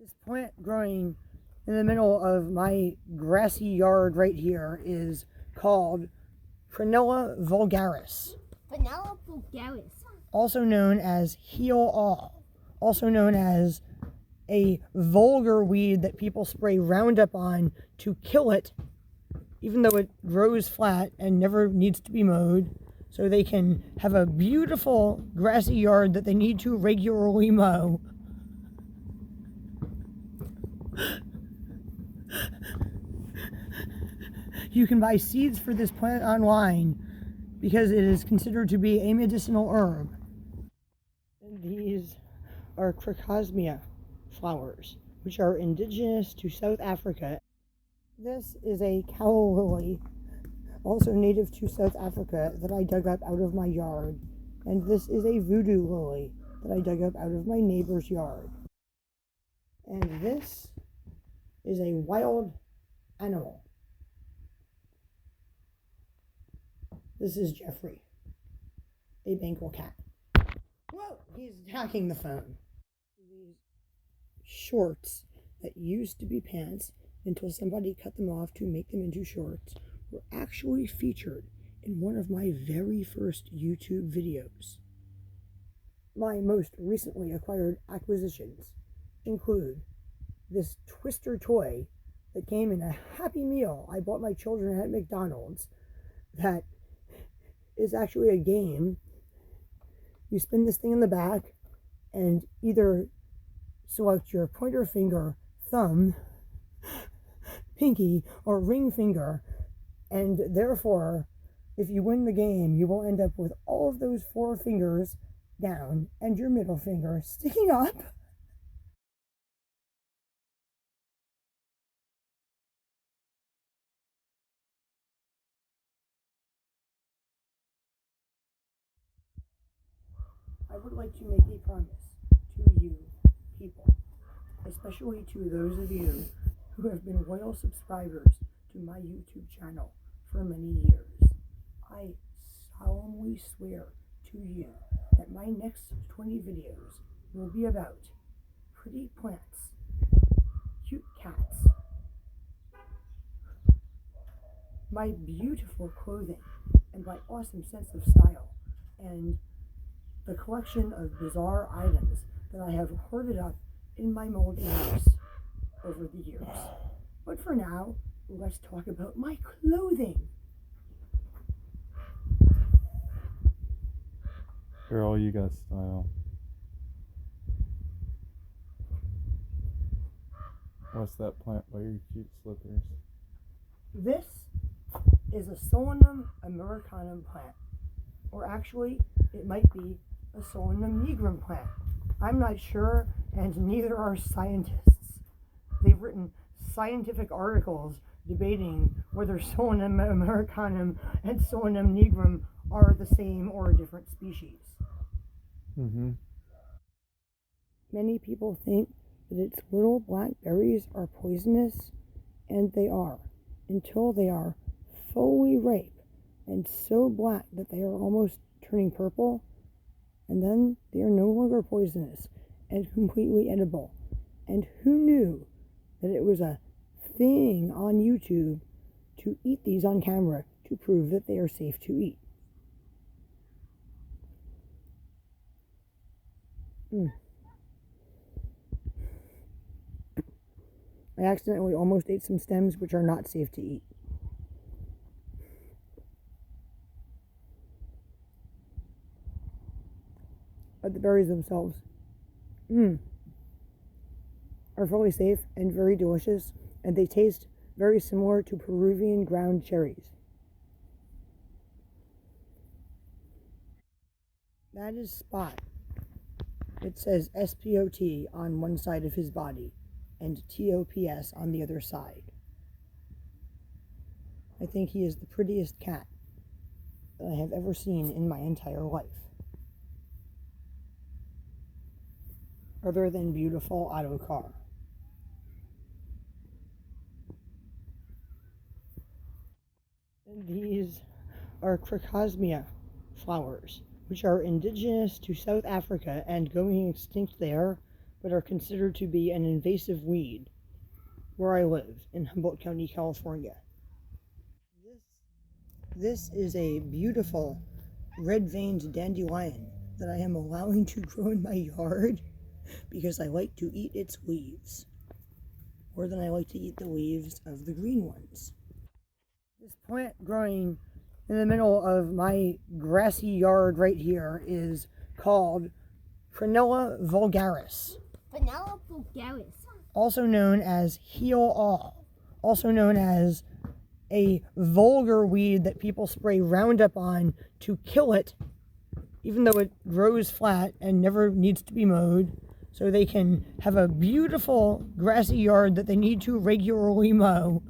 This plant growing in the middle of my grassy yard right here is called Prunella vulgaris. Prunella vulgaris. Also known as heel all. Also known as a vulgar weed that people spray Roundup on to kill it, even though it grows flat and never needs to be mowed, so they can have a beautiful grassy yard that they need to regularly mow. You can buy seeds for this plant online because it is considered to be a medicinal herb. And these are crocosmia flowers, which are indigenous to South Africa. This is a cow lily, also native to South Africa, that I dug up out of my yard. And this is a voodoo lily that I dug up out of my neighbor's yard. And this is a wild animal. This is Jeffrey, a Bengal cat. Whoa, he's attacking the phone. These shorts that used to be pants until somebody cut them off to make them into shorts were actually featured in one of my very first YouTube videos. My most recently acquired acquisitions include this Twister toy that came in a Happy Meal I bought my children at McDonald's that is actually a game. You spin this thing in the back and either select your pointer finger, thumb, pinky, or ring finger, and therefore, if you win the game, you will end up with all of those four fingers down and your middle finger sticking up. I would like to make a promise to you people, especially to those of you who have been loyal subscribers to my YouTube channel for many years. I solemnly swear to you that my next 20 videos will be about pretty plants, cute cats, my beautiful clothing, and my awesome sense of style, and the collection of bizarre items that I have hoarded up in my moldy house over the years. But for now, let's talk about my clothing. Girl, you got style. What's that plant by your cute slippers? This is a Solanum americanum plant, or actually, it might be a Solanum nigrum plant. I'm not sure, and neither are scientists. They've written scientific articles debating whether Solanum americanum and Solanum nigrum are the same or a different species. Many people think that its little black berries are poisonous, and they are, until they are fully ripe and so black that they are almost turning purple, and then they are no longer poisonous and completely edible. And who knew that it was a thing on YouTube to eat these on camera to prove that they are safe to eat? I accidentally almost ate some stems which are not safe to eat. But the berries themselves are fully safe and very delicious, and they taste very similar to Peruvian ground cherries. That is Spot. It says SPOT on one side of his body and TOPS on the other side. I think he is the prettiest cat that I have ever seen in my entire life, other than beautiful Otto Car. And these are crocosmia flowers, which are indigenous to South Africa and going extinct there but are considered to be an invasive weed where I live in Humboldt County, California. This is a beautiful red-veined dandelion that I am allowing to grow in my yard because I like to eat its leaves more than I like to eat the leaves of the green ones. This plant growing in the middle of my grassy yard right here is called Prunella vulgaris, Vanilla vulgaris. also known as heel-all, also known as a vulgar weed that people spray Roundup on to kill it, even though it grows flat and never needs to be mowed, so they can have a beautiful grassy yard that they need to regularly mow.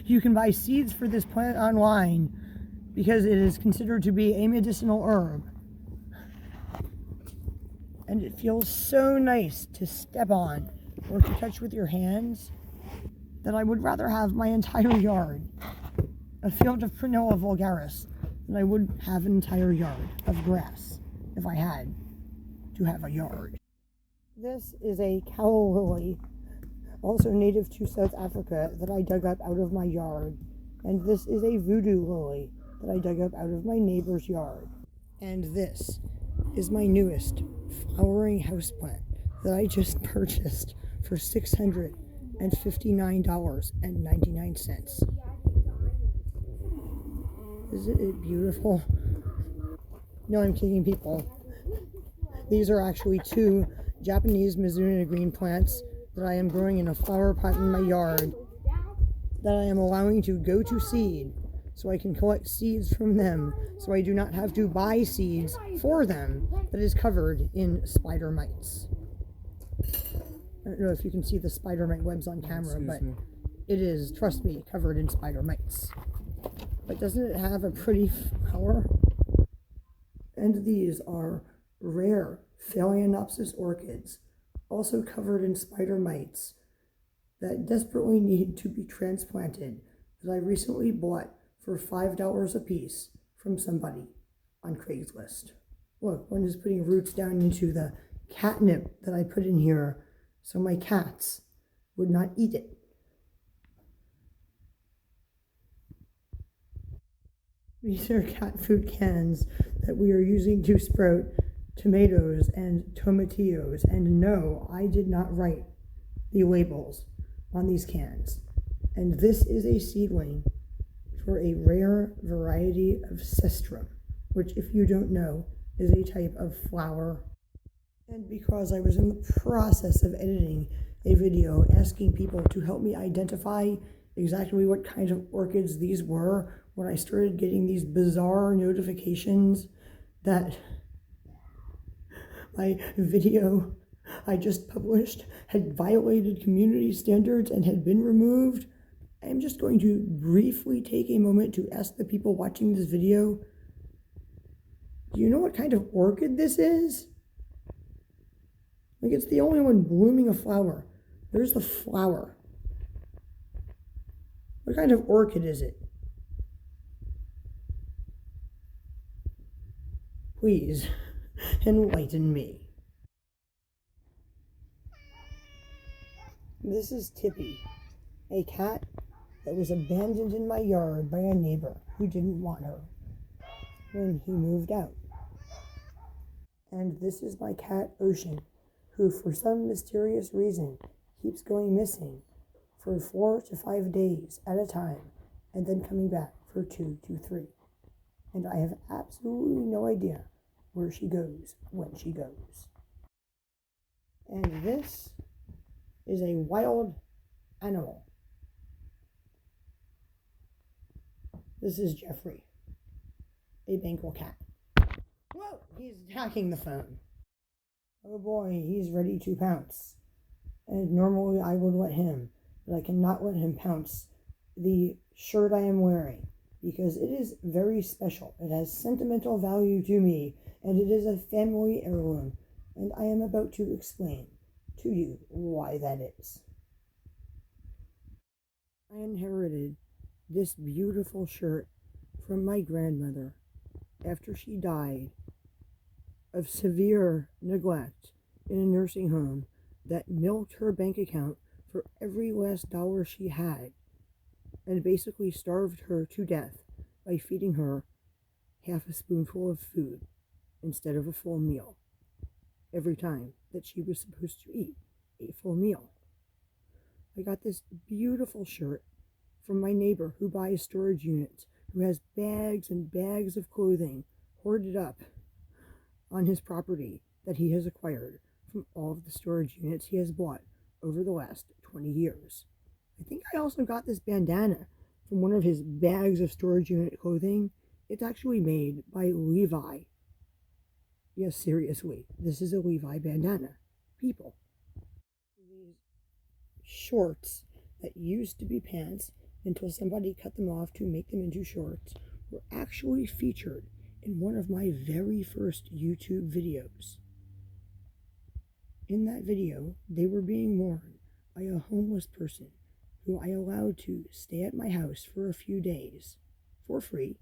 You can buy seeds for this plant online because it is considered to be a medicinal herb. And it feels so nice to step on or to touch with your hands that I would rather have my entire yard a field of Prunella vulgaris than I would have an entire yard of grass if I had to have a yard. This is a calla lily, also native to South Africa, that I dug up out of my yard. And this is a voodoo lily that I dug up out of my neighbor's yard. And this is my newest flowering houseplant that I just purchased for $659.99. Isn't it beautiful? No, I'm kidding, people. These are actually two Japanese Mizuna green plants that I am growing in a flower pot in my yard that I am allowing to go to seed so I can collect seeds from them so I do not have to buy seeds for them that is covered in spider mites. I don't know if you can see the spider mite webs on camera, but it is, trust me, covered in spider mites. But doesn't it have a pretty flower? And these are rare Phalaenopsis orchids, also covered in spider mites, that desperately need to be transplanted, that I recently bought for $5 a piece from somebody on Craigslist. Look, one is putting roots down into the catnip that I put in here so my cats would not eat it. These are cat food cans that we are using to sprout tomatoes and tomatillos. And no, I did not write the labels on these cans. And this is a seedling for a rare variety of cestrum, which, if you don't know, is a type of flower. And because I was in the process of editing a video asking people to help me identify exactly what kind of orchids these were, when I started getting these bizarre notifications that my video I just published had violated community standards and had been removed, I am just going to briefly take a moment to ask the people watching this video, do you know what kind of orchid this is? Like, it's the only one blooming a flower. There's the flower. What kind of orchid is it? Please, enlighten me. This is Tippy, a cat that was abandoned in my yard by a neighbor who didn't want her when he moved out. And this is my cat Ocean, who for some mysterious reason keeps going missing for 4 to 5 days at a time and then coming back for 2 to 3. And I have absolutely no idea where she goes when she goes. And this is a wild animal. This is Jeffrey, a Bengal cat. Whoa, he's attacking the phone. Oh boy, he's ready to pounce. And normally I would let him, but I cannot let him pounce the shirt I am wearing because it is very special. It has sentimental value to me, and it is a family heirloom, and I am about to explain to you why that is. I inherited this beautiful shirt from my grandmother after she died of severe neglect in a nursing home that milked her bank account for every last dollar she had and basically starved her to death by feeding her half a spoonful of food instead of a full meal every time that she was supposed to eat a full meal. I got this beautiful shirt from my neighbor who buys storage units, who has bags and bags of clothing hoarded up on his property that he has acquired from all of the storage units he has bought over the last 20 years. I think I also got this bandana from one of his bags of storage unit clothing. It's actually made by Levi. Yes, seriously, this is a Levi bandana. People. These shorts that used to be pants until somebody cut them off to make them into shorts were actually featured in one of my very first YouTube videos. In that video, they were being worn by a homeless person who I allowed to stay at my house for a few days for free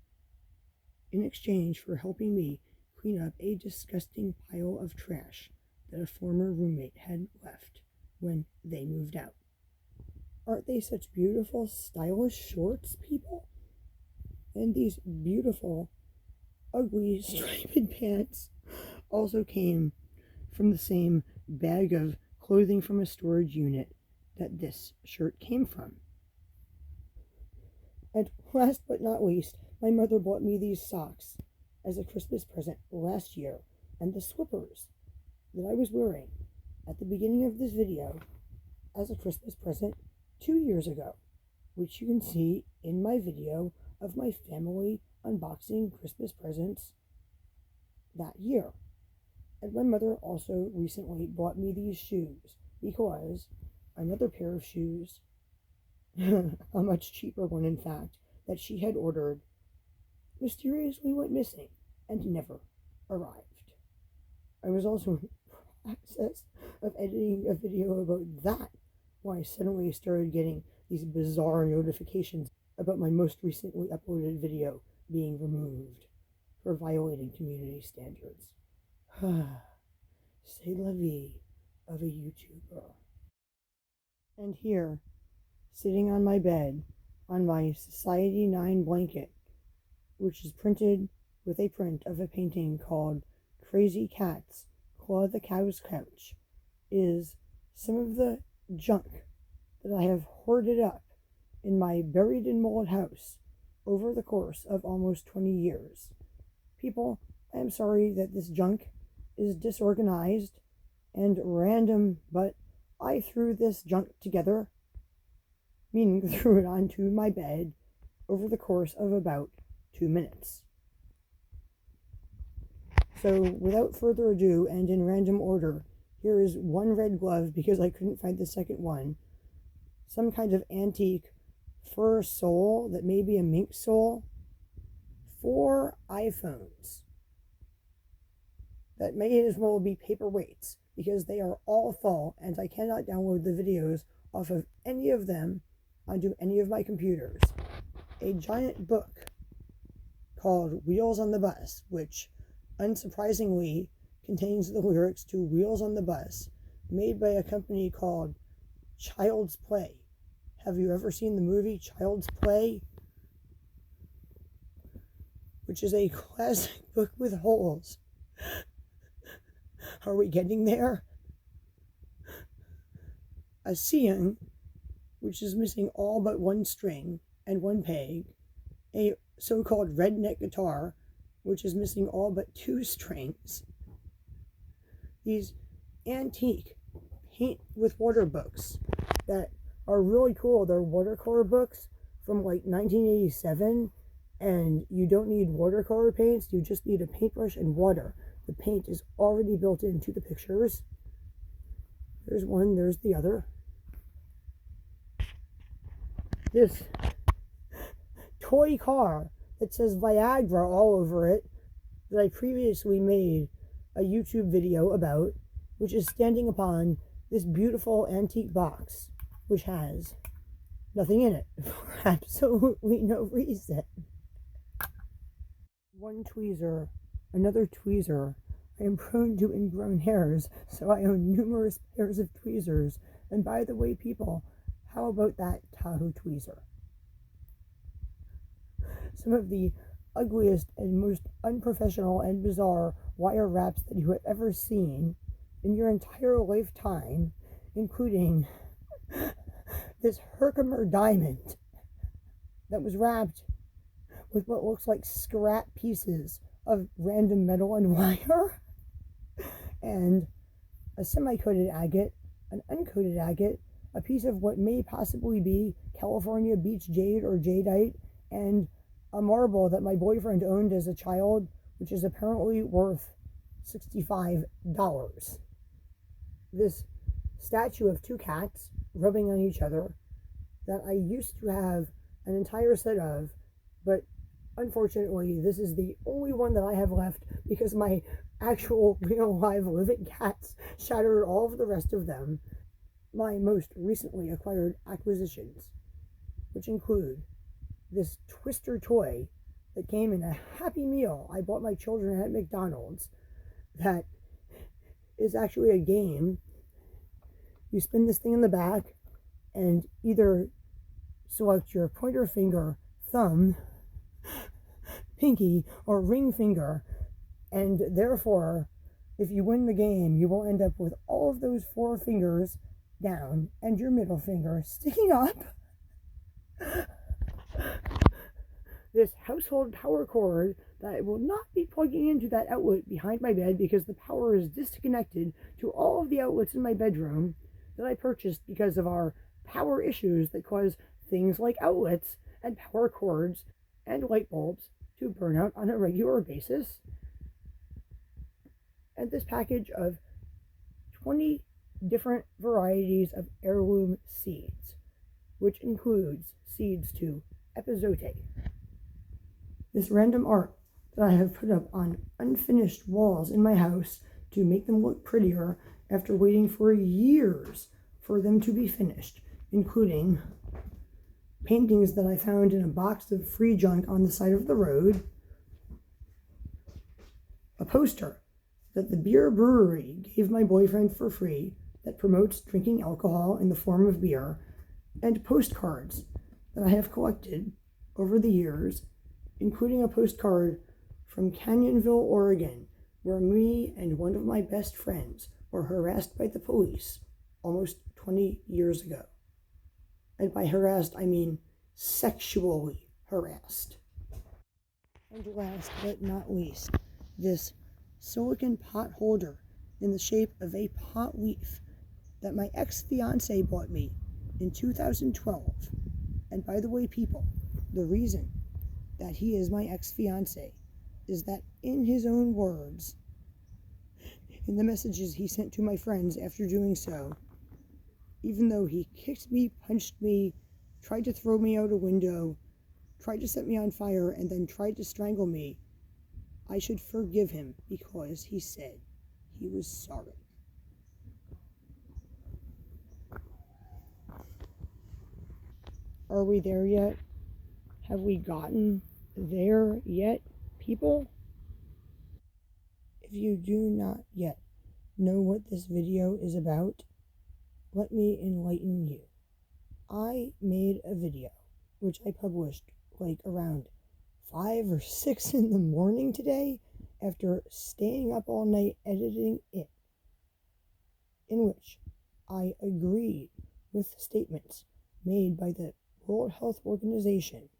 in exchange for helping me clean up a disgusting pile of trash that a former roommate had left when they moved out. Aren't they such beautiful, stylish shorts, people? And these beautiful, ugly, striped pants also came from the same bag of clothing from a storage unit that this shirt came from. And last but not least, my mother bought me these socks as a Christmas present last year, and the slippers that I was wearing at the beginning of this video as a Christmas present 2 years ago, which you can see in my video of my family unboxing Christmas presents that year. And my mother also recently bought me these shoes because another pair of shoes, a much cheaper one in fact, that she had ordered mysteriously went missing and never arrived. I was also in the process of editing a video about that when I suddenly started getting these bizarre notifications about my most recently uploaded video being removed for violating community standards. C'est la vie of a YouTuber. And here, sitting on my bed, on my Society 9 blanket, which is printed with a print of a painting called Crazy Cats Claw the Cow's Couch, is some of the junk that I have hoarded up in my buried in mold house over the course of almost 20 years. People, I am sorry that this junk is disorganized and random, but I threw this junk together, meaning threw it onto my bed over the course of about 2 minutes. So without further ado and in random order, here is one red glove because I couldn't find the second one. Some kind of antique fur sole that may be a mink sole. 4 iPhones that may as well be paperweights because they are all full and I cannot download the videos off of any of them onto any of my computers. A giant book called Wheels on the Bus, which unsurprisingly contains the lyrics to Wheels on the Bus, made by a company called Child's Play. Have you ever seen the movie Child's Play? Which is a classic book with holes. Are we getting there? A Seong, which is missing all but one string and one peg. A so-called redneck guitar, which is missing all but 2 strings. These antique paint with water books that are really cool. They're watercolor books from like 1987, and you don't need watercolor paints, you just need a paintbrush and water. The paint is already built into the pictures. There's one, there's the other. This toy car that says Viagra all over it that I previously made a YouTube video about, which is standing upon this beautiful antique box, which has nothing in it for absolutely no reason. one tweezer, another tweezer. I am prone to ingrown hairs, so I own numerous pairs of tweezers. And by the way, people, how about that Tahoe tweezer? Some of the ugliest and most unprofessional and bizarre wire wraps that you have ever seen in your entire lifetime, including this Herkimer diamond that was wrapped with what looks like scrap pieces of random metal and wire, and a semi-coated agate, an uncoated agate, a piece of what may possibly be California beach jade or jadeite, and a marble that my boyfriend owned as a child, which is apparently worth $65. This statue of two cats rubbing on each other that I used to have an entire set of, but unfortunately this is the only one that I have left because my actual real live living cats shattered all of the rest of them. My most recently acquired acquisitions, which include this Twister toy that came in a Happy Meal I bought my children at McDonald's, that is actually a game. You spin this thing in the back and either select your pointer finger, thumb, pinky, or ring finger, and therefore, if you win the game, you will end up with all of those four fingers down and your middle finger sticking up. This household power cord that I will not be plugging into that outlet behind my bed because the power is disconnected to all of the outlets in my bedroom that I purchased because of our power issues that cause things like outlets and power cords and light bulbs to burn out on a regular basis. And this package of 20 different varieties of heirloom seeds, which includes seeds to epizote. This random art that I have put up on unfinished walls in my house to make them look prettier after waiting for years for them to be finished, including paintings that I found in a box of free junk on the side of the road, a poster that the beer brewery gave my boyfriend for free that promotes drinking alcohol in the form of beer, and postcards that I have collected over the years, including a postcard from Canyonville, Oregon, where me and one of my best friends were harassed by the police almost 20 years ago. And by harassed, I mean sexually harassed. And last but not least, this silicone pot holder in the shape of a pot leaf that my ex-fiance bought me in 2012. And by the way, people, the reason that he is my ex-fiance is that, in his own words, in the messages he sent to my friends after doing so, even though he kicked me, punched me, tried to throw me out a window, tried to set me on fire, and then tried to strangle me, I should forgive him because he said he was sorry. Are we there yet? Have we gotten there yet, people? If you do not yet know what this video is about, let me enlighten you. I made a video, which I published like around 5 or 6 in the morning today after staying up all night editing it, in which I agreed with statements made by the World Health Organization,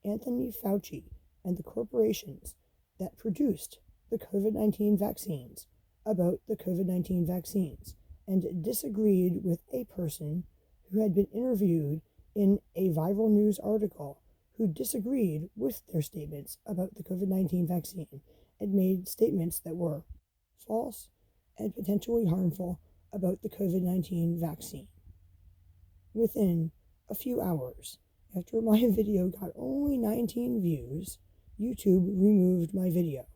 Anthony Fauci, and the corporations that produced the COVID-19 vaccines about the COVID-19 vaccines, and disagreed with a person who had been interviewed in a viral news article who disagreed with their statements about the COVID-19 vaccine and made statements that were false and potentially harmful about the COVID-19 vaccine. Within a few hours after my video got only 19 views, YouTube removed my video.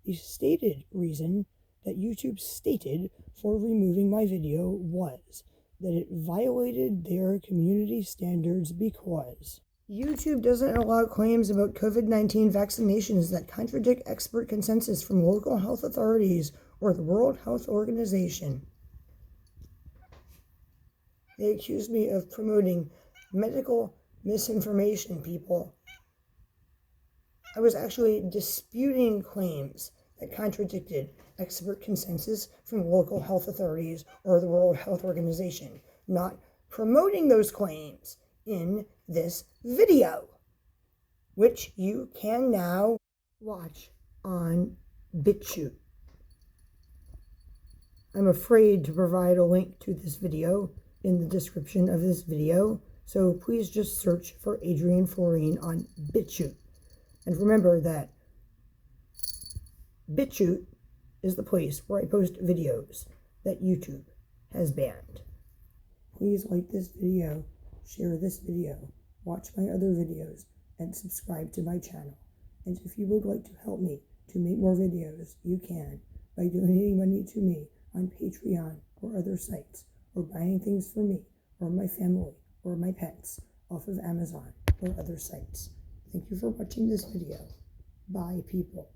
The stated reason that YouTube stated for removing my video was that it violated their community standards because YouTube doesn't allow claims about COVID-19 vaccinations that contradict expert consensus from local health authorities or the World Health Organization. They accuse me of promoting medical misinformation, people. I was actually disputing claims that contradicted expert consensus from local health authorities or the World Health Organization, not promoting those claims in this video, which you can now watch on BitChute. I'm afraid to provide a link to this video in the description of this video, so please just search for Adrienne Floreen on BitChute. And remember that BitChute is the place where I post videos that YouTube has banned. Please like this video, share this video, watch my other videos, and subscribe to my channel. And if you would like to help me to make more videos, you can by donating money to me on Patreon or other sites, or buying things for me or my family or my pets off of Amazon or other sites. Thank you for watching this video. Bye, people.